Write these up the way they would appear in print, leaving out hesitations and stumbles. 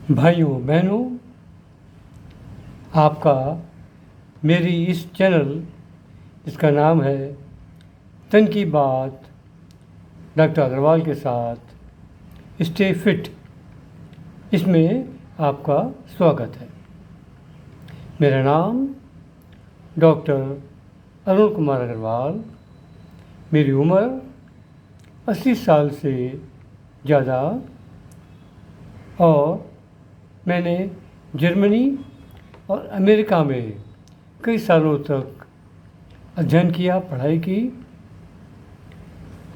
भाइयों बहनों, आपका मेरी इस चैनल जिसका नाम है तन की बात डॉक्टर अग्रवाल के साथ स्टे फिट, इसमें आपका स्वागत है। मेरा नाम डॉक्टर अरुण कुमार अग्रवाल, मेरी उम्र 80 साल से ज़्यादा और मैंने जर्मनी और अमेरिका में कई सालों तक अध्ययन किया, पढ़ाई की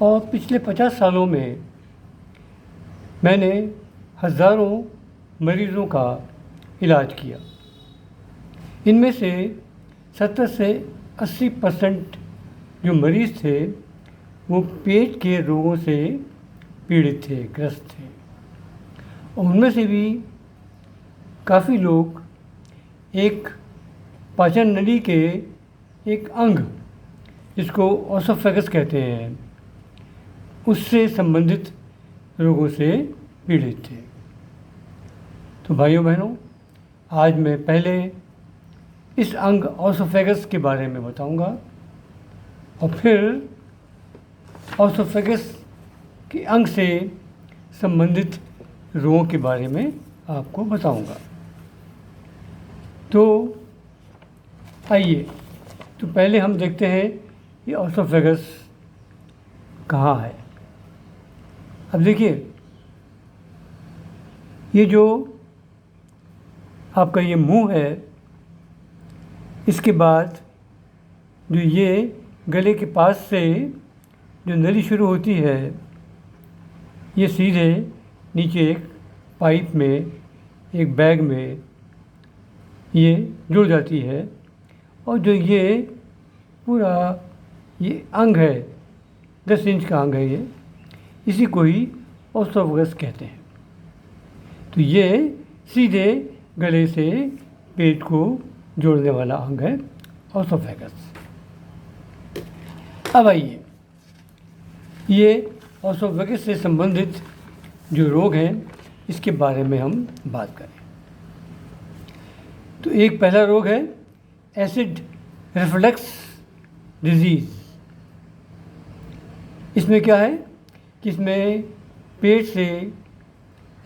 और पिछले 50 सालों में मैंने हज़ारों मरीज़ों का इलाज किया। इनमें से 70 से 80% जो मरीज़ थे वो पेट के रोगों से पीड़ित थे, ग्रस्त थे। और उनमें से भी काफ़ी लोग एक पाचन नली के एक अंग जिसको ओसोफेगस कहते हैं, उससे संबंधित रोगों से पीड़ित थे। तो भाइयों बहनों, आज मैं पहले इस अंग ओसोफेगस के बारे में बताऊंगा और फिर ओसोफेगस के अंग से संबंधित रोगों के बारे में आपको बताऊंगा। तो आइए, तो पहले हम देखते हैं ये ओसोफेगस कहाँ है। अब देखिए, ये जो आपका ये मुंह है, इसके बाद जो ये गले के पास से जो नली शुरू होती है, ये सीधे नीचे एक पाइप में, एक बैग में ये जुड़ जाती है। और जो ये पूरा ये अंग है, 10 इंच का अंग है ये, इसी को ही ओसोफेगस कहते हैं। तो ये सीधे गले से पेट को जोड़ने वाला अंग है ओसोफेगस। अब आइए, ये ओसोफेगस से संबंधित जो रोग हैं इसके बारे में हम बात करें। तो एक पहला रोग है एसिड रिफ्लक्स डिजीज़। इसमें क्या है कि इसमें पेट से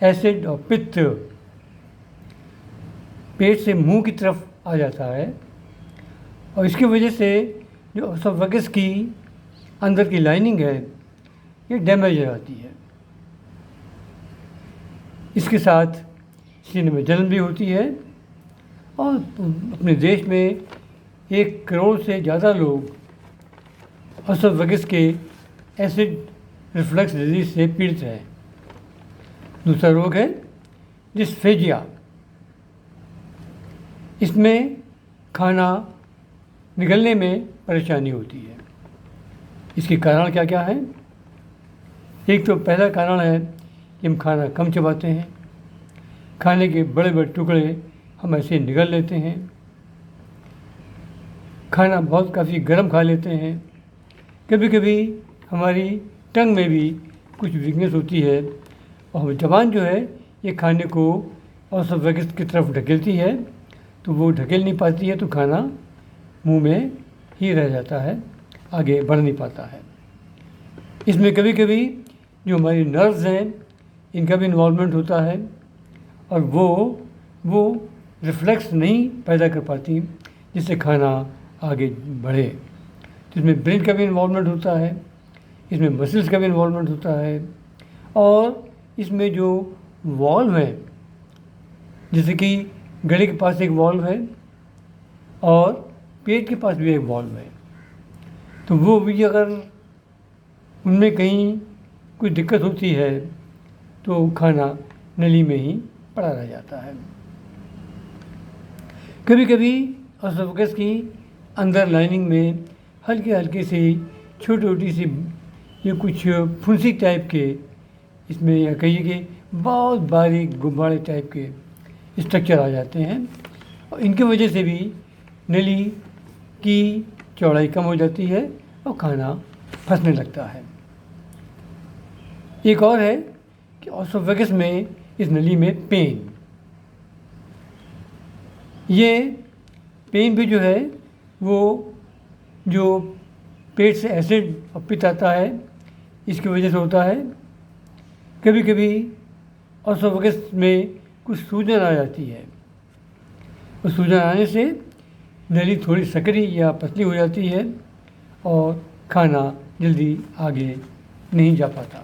एसिड और पित्त पेट से मुंह की तरफ आ जाता है और इसकी वजह से जो ओसोफेगस की अंदर की लाइनिंग है ये डैमेज हो जाती है। इसके साथ सीने में जलन भी होती है और अपने देश में 1 करोड़ से ज़्यादा लोग ओसोफेगस के एसिड रिफ्लक्स डिजीज़ से पीड़ित हैं। दूसरा रोग है डिस्फेजिया। इसमें खाना निगलने में परेशानी होती है। इसके कारण क्या क्या है? एक तो पहला कारण है कि हम खाना कम चबाते हैं, खाने के बड़े बड़े टुकड़े हम ऐसे निगल लेते हैं, खाना बहुत काफ़ी गर्म खा लेते हैं, कभी कभी हमारी टंग में भी कुछ वीकनेस होती है और ज़बान जो है ये खाने को ओसोफेगस की तरफ ढकेलती है, तो वो ढकेल नहीं पाती है, तो खाना मुंह में ही रह जाता है, आगे बढ़ नहीं पाता है। इसमें कभी कभी जो हमारी नर्व्स हैं इनका भी इन्वॉल्वमेंट होता है और वो रिफ्लेक्स नहीं पैदा कर पाती जिससे खाना आगे बढ़े। तो इसमें ब्रेन का भी इन्वॉल्वमेंट होता है, इसमें मसल्स का भी इन्वॉल्वमेंट होता है और इसमें जो वॉल्व है, जैसे कि गले के पास एक वॉल्व है और पेट के पास भी एक वॉल्व है, तो वो भी अगर उनमें कहीं कोई दिक्कत होती है तो खाना नली में ही पड़ा रह जाता है। कभी कभी ओसोफेगस की अंदर लाइनिंग में हल्के हल्के सी छोटी छोटी सी ये कुछ फुंसी टाइप के, इसमें या कहिए कि बहुत बारीक गुब्बारे टाइप के स्ट्रक्चर आ जाते हैं और इनकी वजह से भी नली की चौड़ाई कम हो जाती है और खाना फंसने लगता है। एक और है कि ओसोफेगस में इस नली में पेन, ये पेन भी जो है वो जो पेट से एसिड और पित्त आता है इसकी वजह से होता है। कभी कभी ऑसोफेगस में कुछ सूजन आ जाती है। उस सूजन आने से नली थोड़ी सकरी या पतली हो जाती है और खाना जल्दी आगे नहीं जा पाता।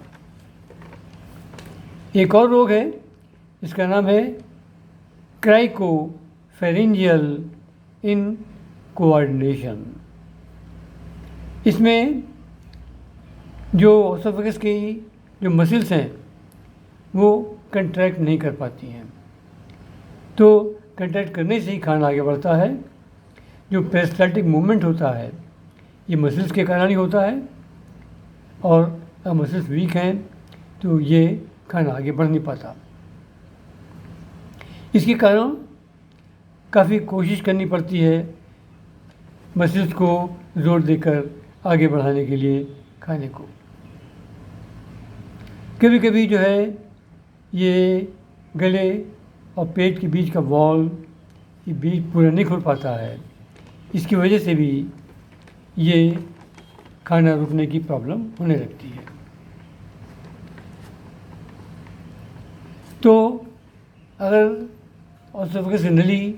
एक और रोग है, इसका नाम है क्राइकोफेरिंजियल इनकोऑर्डिनेशन। इसमें जो ऑसोफेगस की जो मसल्स हैं वो कंट्रैक्ट नहीं कर पाती हैं, तो कंट्रैक्ट करने से ही खाना आगे बढ़ता है। जो पेरिस्टाल्टिक मूवमेंट होता है ये मसल्स के कारण ही होता है, और अगर मसल्स वीक हैं तो ये खाना आगे बढ़ नहीं पाता। इसके कारण काफ़ी कोशिश करनी पड़ती है मसल्स को जोर देकर आगे बढ़ाने के लिए खाने को। कभी कभी जो है ये गले और पेट के बीच का वॉल ये बीच पूरा नहीं खुल पाता है, इसकी वजह से भी ये खाना रुकने की प्रॉब्लम होने लगती है। तो अगर ऑसोफेगस की नली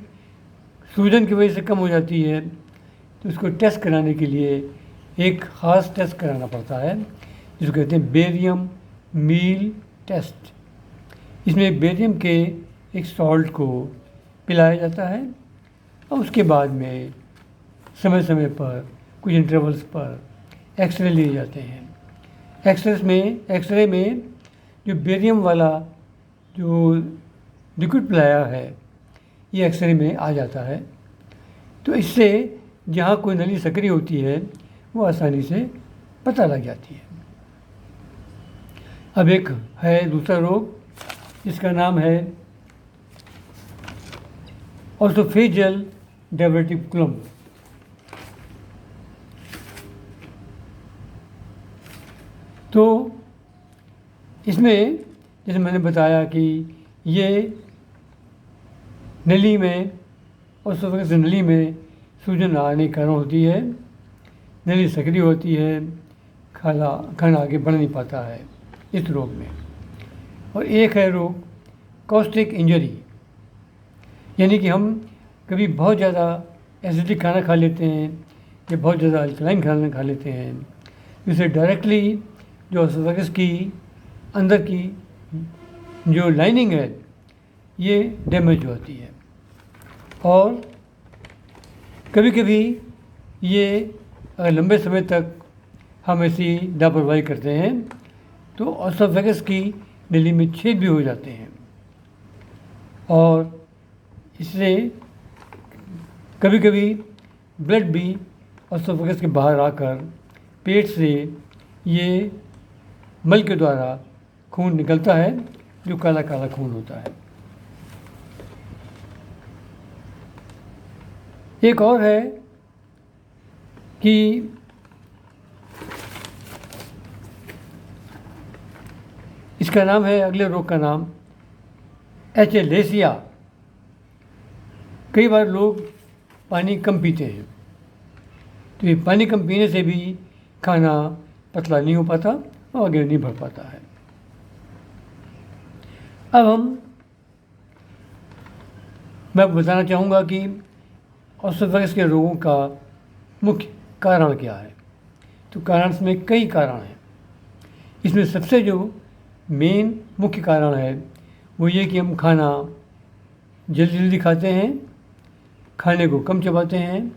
सूजन की वजह से कम हो जाती है तो उसको टेस्ट कराने के लिए एक ख़ास टेस्ट कराना पड़ता है जिसको कहते हैं बेरियम मील टेस्ट। इसमें बेरियम के एक सॉल्ट को पिलाया जाता है और उसके बाद में समय समय पर कुछ इंटरवल्स पर एक्सरे लिए जाते हैं। एक्सरे में जो बेरियम वाला जो लिक्विड पिलाया है ये एक्सरे में आ जाता है, तो इससे जहाँ कोई नली सक्रिय होती है वो आसानी से पता लग जाती है। अब एक है दूसरा रोग, जिसका नाम है ऑसोफेजियल डायवर्टिकुलम। तो इसमें जैसे मैंने बताया कि ये नली में ऑसोफेगस नली में सूजन आने के कारण होती है, नली सक्रिय होती है, खाना आगे बढ़ नहीं पाता है इस रोग में। और एक है रोग कॉस्टिक इंजरी, यानी कि हम कभी बहुत ज़्यादा एसिडिक खाना खा लेते हैं या बहुत ज़्यादा अल्कलाइन खाना खा लेते हैं, जिससे डायरेक्टली जो ऑसोफेगस की अंदर की जो लाइनिंग है ये डैमेज होती है। और कभी कभी ये अगर लंबे समय तक हम ऐसी लापरवाही करते हैं तो ऑसोफेगस की नली में छेद भी हो जाते हैं, और इससे कभी कभी ब्लड भी ऑसोफेगस के बाहर आकर पेट से ये मल के द्वारा खून निकलता है जो काला काला खून होता है। एक और है कि इसका नाम है, अगले रोग का नाम एचेलेसिया। कई बार लोग पानी कम पीते हैं, तो ये पानी कम पीने से भी खाना पतला नहीं हो पाता और आगे नहीं बढ़ पाता है। अब मैं बताना चाहूँगा कि ऑसोफेगस के रोगों का मुख्य कारण क्या है। तो कारण इसमें कई कारण हैं। इसमें सबसे जो मेन मुख्य कारण है वो ये कि हम खाना जल्दी जल्दी खाते हैं, खाने को कम चबाते हैं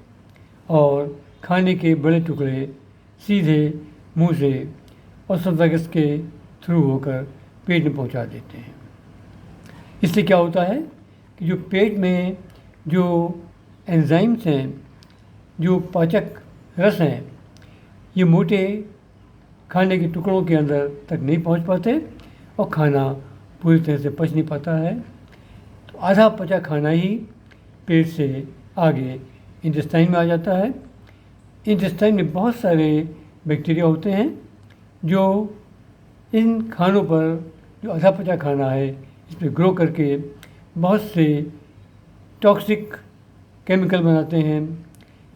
और खाने के बड़े टुकड़े सीधे मुंह से ऑसोफेगस के थ्रू होकर पेट में पहुंचा देते हैं। इससे क्या होता है कि जो पेट में जो एंजाइम्स हैं, जो पाचक रस हैं, ये मोटे खाने के टुकड़ों के अंदर तक नहीं पहुंच पाते और खाना पूरी तरह से पच नहीं पाता है। तो आधा पचा खाना ही पेट से आगे इंटेस्टाइन में आ जाता है। इंटेस्टाइन में बहुत सारे बैक्टीरिया होते हैं जो इन खानों पर, जो आधा पचा खाना है, इस पर ग्रो करके बहुत से टॉक्सिक केमिकल बनाते हैं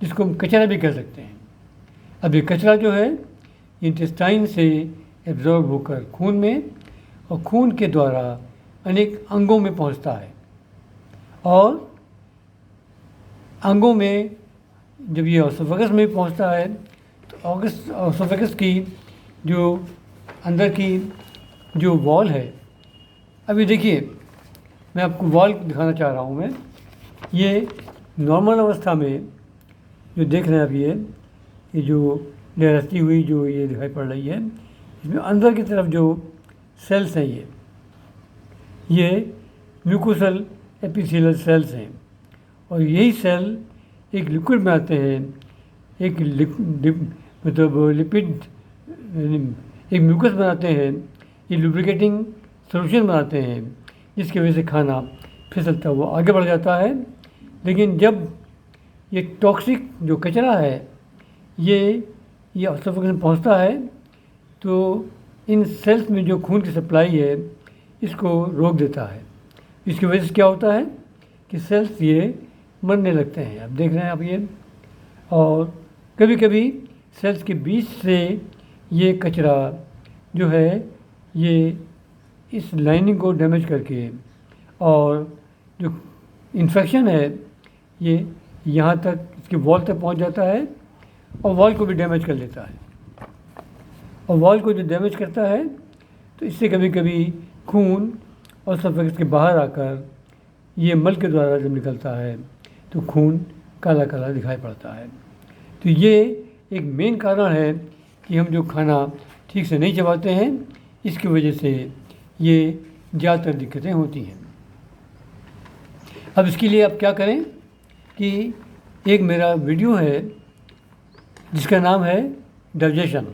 जिसको हम कचरा भी कह सकते हैं। अब ये कचरा जो है इंटेस्टाइन से एब्जॉर्ब होकर खून में और खून के द्वारा अनेक अंगों में पहुंचता है, और अंगों में जब ये ऑसोफेगस में पहुंचता है तो ऑसोफेगस की जो अंदर की जो वॉल है, अभी देखिए मैं आपको वॉल दिखाना चाह रहा हूँ। मैं ये नॉर्मल अवस्था में जो देख रहे हैं आप, ये जो लहराती हुई जो ये दिखाई पड़ रही है, इसमें अंदर की तरफ जो सेल्स हैं ये म्यूकोसल एपिथेलियल सेल्स हैं, और यही सेल एक लिक्विड बनाते हैं, एक मतलब लिपिड एक म्यूकस बनाते हैं, ये लुब्रिकेटिंग सॉल्यूशन बनाते हैं, जिसकी वजह से खाना फिसलता हुआ आगे बढ़ जाता है। लेकिन जब ये टॉक्सिक जो कचरा है ये ऑसोफेगस में पहुंचता है तो इन सेल्स में जो खून की सप्लाई है इसको रोक देता है। इसकी वजह से क्या होता है कि सेल्स ये मरने लगते हैं। आप देख रहे हैं आप ये, और कभी कभी सेल्स के बीच से ये कचरा जो है ये इस लाइनिंग को डैमेज करके, और जो इन्फेक्शन है ये यहाँ तक इसकी वॉल तक पहुँच जाता है और वॉल को भी डैमेज कर लेता है। और वॉल को जो डैमेज करता है तो इससे कभी कभी खून ऑसोफेगस के बाहर आकर ये मल के द्वारा जब निकलता है तो खून काला काला दिखाई पड़ता है। तो ये एक मेन कारण है कि हम जो खाना ठीक से नहीं चबाते हैं, इसकी वजह से ये ज़्यादातर दिक्कतें होती हैं। अब इसके लिए आप क्या करें कि एक मेरा वीडियो है जिसका नाम है डाइजेशन,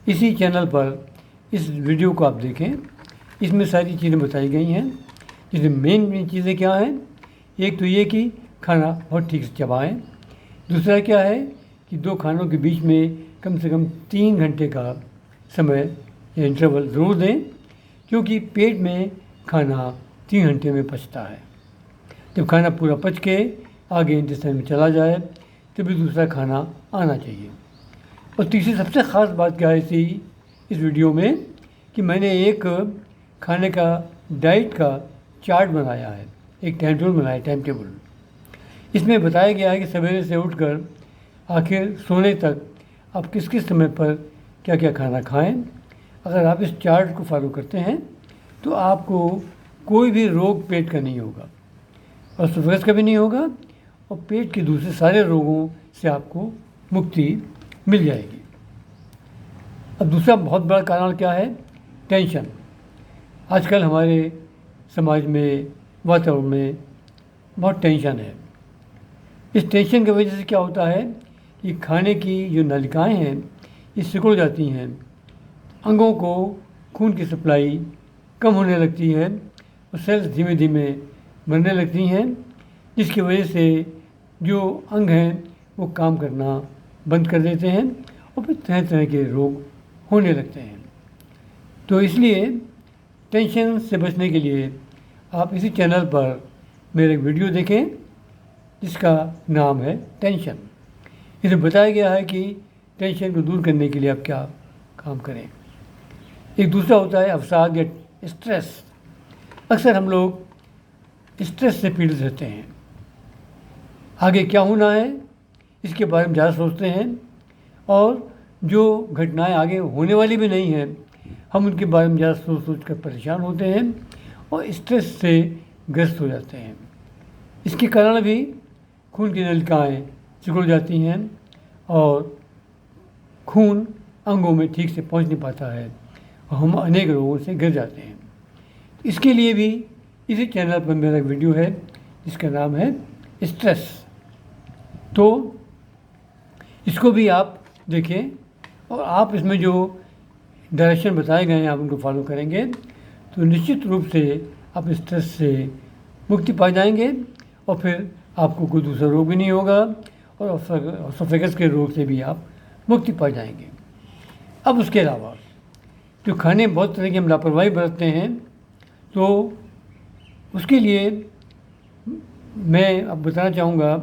इसी चैनल पर इस वीडियो को आप देखें। इसमें सारी चीज़ें बताई गई हैं, जिसमें मेन चीज़ें क्या हैं। एक तो ये कि खाना बहुत ठीक से चबाएं। दूसरा क्या है कि दो खानों के बीच में कम से कम 3 घंटे का समय या इंटरवल ज़रूर दें, क्योंकि पेट में खाना 3 घंटे में पचता है। जब खाना पूरा पच के आगे इंटेस्टाइन में चला जाए तभी दूसरा खाना आना चाहिए। और तीसरी सबसे ख़ास बात क्या है इस वीडियो में कि मैंने एक खाने का डाइट का चार्ट बनाया है, एक टाइम टेबल बनाया है, टाइम टेबल। इसमें बताया गया है कि सवेरे से उठकर आखिर सोने तक आप किस किस समय पर क्या क्या खाना खाएं। अगर आप इस चार्ट को फॉलो करते हैं तो आपको कोई भी रोग पेट का नहीं होगा, ऑसोफेगस का भी नहीं होगा, और पेट के दूसरे सारे रोगों से आपको मुक्ति मिल जाएगी। अब दूसरा बहुत बड़ा कारण क्या है? टेंशन। आजकल हमारे समाज में, वातावरण में बहुत टेंशन है। इस टेंशन की वजह से क्या होता है कि खाने की जो नलिकाएं हैं ये सिकुड़ जाती हैं, अंगों को खून की सप्लाई कम होने लगती है और सेल्स धीमे धीमे मरने लगती हैं, जिसकी वजह से जो अंग हैं वो काम करना बंद कर देते हैं और फिर तरह तरह के रोग होने लगते हैं। तो इसलिए टेंशन से बचने के लिए आप इसी चैनल पर मेरे वीडियो देखें जिसका नाम है टेंशन। इसमें बताया गया है कि टेंशन को दूर करने के लिए आप क्या काम करें। एक दूसरा होता है अवसाद या स्ट्रेस। अक्सर हम लोग स्ट्रेस से पीड़ित रहते हैं। आगे क्या होना है इसके बारे में ज़्यादा सोचते हैं, और जो घटनाएं आगे होने वाली भी नहीं हैं हम उनके बारे में ज़्यादा सोच कर परेशान होते हैं और स्ट्रेस से ग्रस्त हो जाते हैं। इसके कारण भी खून की नलिकाएं सिकुड़ जाती हैं और खून अंगों में ठीक से पहुंच नहीं पाता है और हम अनेक रोगों से गिर जाते हैं। इसके लिए भी इसी चैनल पर मेरा वीडियो है जिसका नाम है स्ट्रेस। तो इसको भी आप देखें और आप इसमें जो डायरेक्शन बताए गए हैं आप उनको फॉलो करेंगे तो निश्चित रूप से आप स्ट्रेस से मुक्ति पा जाएंगे और फिर आपको कोई दूसरा रोग भी नहीं होगा और ऑसोफेगस के रोग से भी आप मुक्ति पा जाएंगे। अब उसके अलावा जो खाने बहुत तरह की हम लापरवाही बरतते हैं तो उसके लिए मैं अब बताना चाहूँगा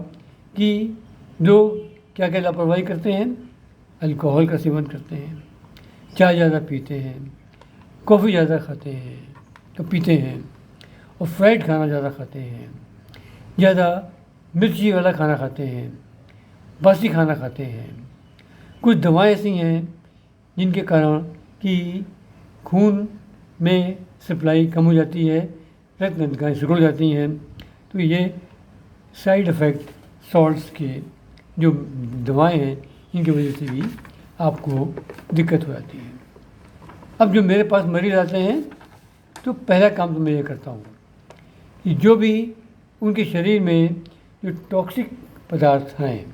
कि लोग क्या क्या लापरवाही करते हैं। अल्कोहल का सेवन करते हैं, चाय ज़्यादा पीते हैं, कॉफ़ी ज़्यादा खाते हैं तो पीते हैं, और फ्राइड खाना ज़्यादा खाते हैं, ज़्यादा मिर्ची वाला खाना खाते हैं, बासी खाना खाते हैं। कुछ दवाएं ऐसी हैं जिनके कारण कि खून में सप्लाई कम हो जाती है, रक्त नलिकाएँ सिकुड़ जाती हैं। तो ये साइड इफ़ेक्ट सॉल्ट्स के जो दवाएं हैं इनकी वजह से भी आपको दिक्कत हो जाती है। अब जो मेरे पास मरीज़ आते हैं तो पहला काम तो मैं ये करता हूँ कि जो भी उनके शरीर में जो टॉक्सिक पदार्थ हैं,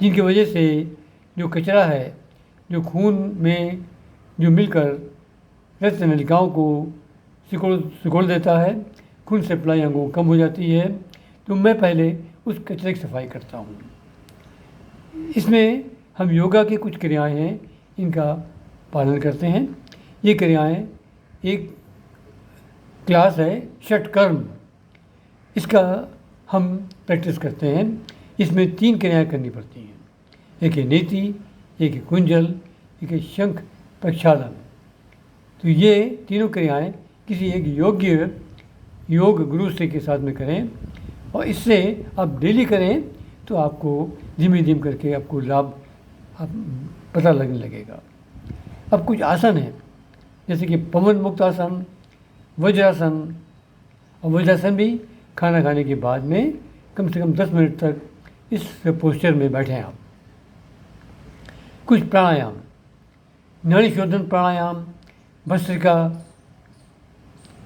जिनकी वजह से जो कचरा है जो खून में जो मिलकर रक्त नलिकाओं को सिकोड़ देता है, खून सप्लाई अंगों कम हो जाती है, तो मैं पहले उस कचरे की सफाई करता हूँ। इसमें हम योगा की कुछ क्रियाएं हैं, इनका पालन करते हैं। ये क्रियाएं, एक क्लास है षटकर्म, इसका हम प्रैक्टिस करते हैं। इसमें 3 क्रियाएं करनी पड़ती हैं। एक है नेति, एक है कुंजल, एक है शंख प्रक्षालन। तो ये तीनों क्रियाएं किसी एक योग्य योग गुरु से के साथ में करें, और इससे आप डेली करें तो आपको धीमे धीमे करके आपको लाभ पता लगने लगेगा। अब कुछ आसन हैं जैसे कि पवन मुक्त आसन, वज्रासन। और वज्रासन भी खाना खाने के बाद में कम से कम 10 मिनट तक इस पोस्चर में बैठें आप। कुछ प्राणायाम, नाड़ी शोधन प्राणायाम, भस्त्रिका,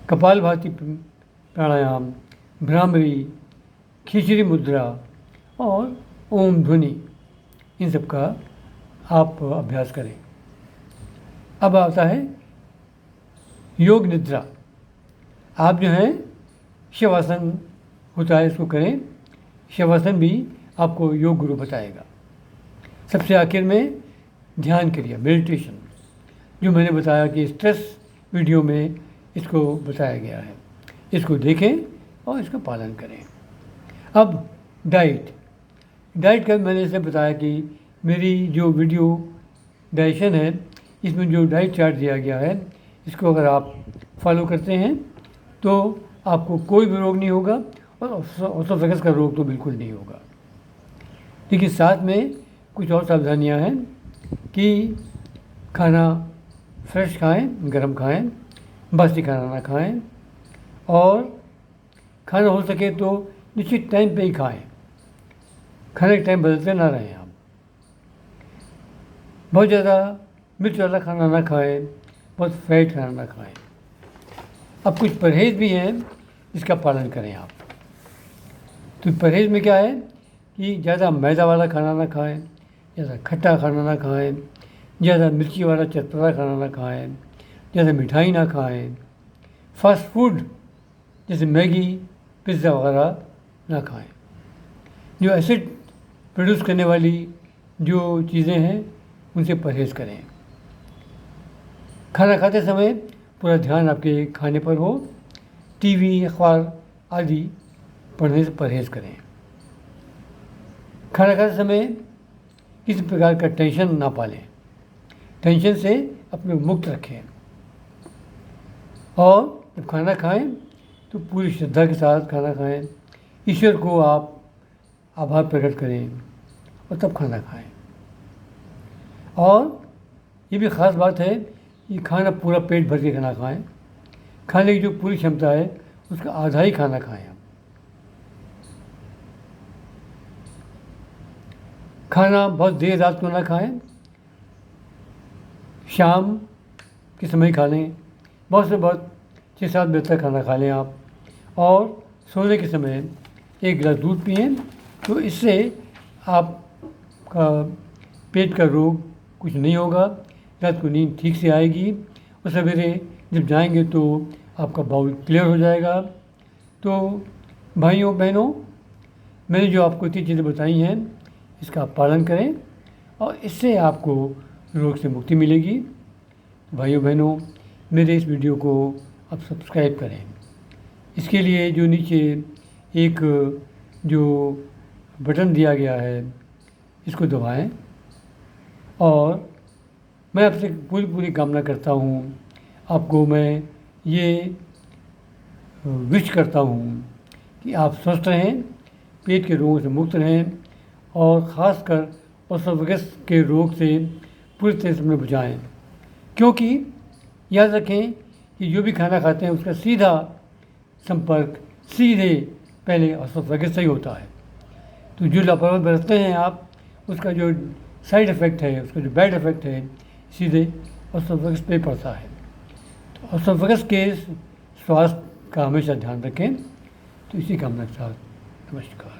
कपालभाति प्राणायाम, भ्रामरी, खिचड़ी मुद्रा और ओम ध्वनि, इन सब का आप अभ्यास करें। अब आता है योग निद्रा। आप जो है शवासन होता है इसको करें। शवासन भी आपको योग गुरु बताएगा। सबसे आखिर में ध्यान क्रिया, मेडिटेशन, जो मैंने बताया कि स्ट्रेस वीडियो में इसको बताया गया है। इसको देखें और इसका पालन करें। अब डाइट का मैंने इसे बताया कि मेरी जो वीडियो डाइजेशन है, इसमें जो डाइट चार्ट दिया गया है, इसको अगर आप फॉलो करते हैं तो आपको कोई भी रोग नहीं होगा, और ऑर्थोपेडिक्स का रोग तो बिल्कुल नहीं होगा। लेकिन साथ में कुछ और सावधानियां हैं कि खाना फ्रेश खाएं, गर्म खाएं, बासी खाना ना खाएं, और खाना हो सके तो निश्चित टाइम पे ही खाएं। खाने के टाइम बदलते ना रहें आप। बहुत ज़्यादा मिर्च वाला खाना ना खाएं, बहुत फैट खाना ना खाएं। अब कुछ परहेज़ भी हैं, इसका पालन करें आप। तो परहेज़ में क्या है कि ज़्यादा मैदा वाला खाना ना खाएं, ज़्यादा खट्टा खाना ना खाएं, ज़्यादा मिर्ची वाला चटपटा खाना ना खाएं, ज़्यादा मिठाई ना खाएं, फास्ट फूड जैसे मैगी, पिज़्ज़ा वगैरह ना खाएं। जो एसिड प्रोड्यूस करने वाली जो चीज़ें हैं उनसे परहेज़ करें। खाना खाते समय पूरा ध्यान आपके खाने पर हो। टीवी, अखबार आदि पढ़ने से परहेज़ करें। खाना खाते समय किसी प्रकार का टेंशन ना पालें, टेंशन से अपने मुक्त रखें। और जब खाना खाएं तो पूरी श्रद्धा के साथ खाना खाएं, ईश्वर को आप आभार प्रकट करें और तब खाना खाएं। और ये भी ख़ास बात है कि खाना पूरा पेट भर के खाना खाएं। खाने की जो पूरी क्षमता है उसका आधा ही खाना खाएं आप। खाना बहुत देर रात को ना खाएं, शाम के समय खा लें। बहुत से बहुत 6-7 बजे तक खाना खा लें आप। और सोने के समय 1 गिलास दूध पिएं, तो इससे आपका पेट का रोग कुछ नहीं होगा। रात को नींद ठीक से आएगी, और सवेरे जब जाएंगे तो आपका बाउल क्लियर हो जाएगा। तो भाइयों बहनों, मैंने जो आपको 3 चीज़ें बताई हैं, इसका आप पालन करें और इससे आपको रोग से मुक्ति मिलेगी। भाइयों बहनों, मेरे इस वीडियो को आप सब्सक्राइब करें। इसके लिए जो नीचे एक जो बटन दिया गया है इसको दबाएं और मैं आपसे पूरी पूरी कामना करता हूँ, आपको मैं ये विश करता हूँ कि आप स्वस्थ रहें, पेट के रोगों से मुक्त रहें और ख़ासकर ओसोफेगस के रोग से पूरी तरह से हमें बचाएँ। क्योंकि याद रखें कि जो भी खाना खाते हैं उसका सीधा संपर्क सीधे पहले ओसोफेगस से ही होता है। तो जो लापरवाही बरतते हैं आप, उसका जो साइड इफ़ेक्ट है, उसका जो बैड इफ़ेक्ट है, सीधे ओसोफेगस पे पड़ता है। तो ओसोफेगस के स्वास्थ्य का हमेशा ध्यान रखें। तो इसी कामना के साथ नमस्कार।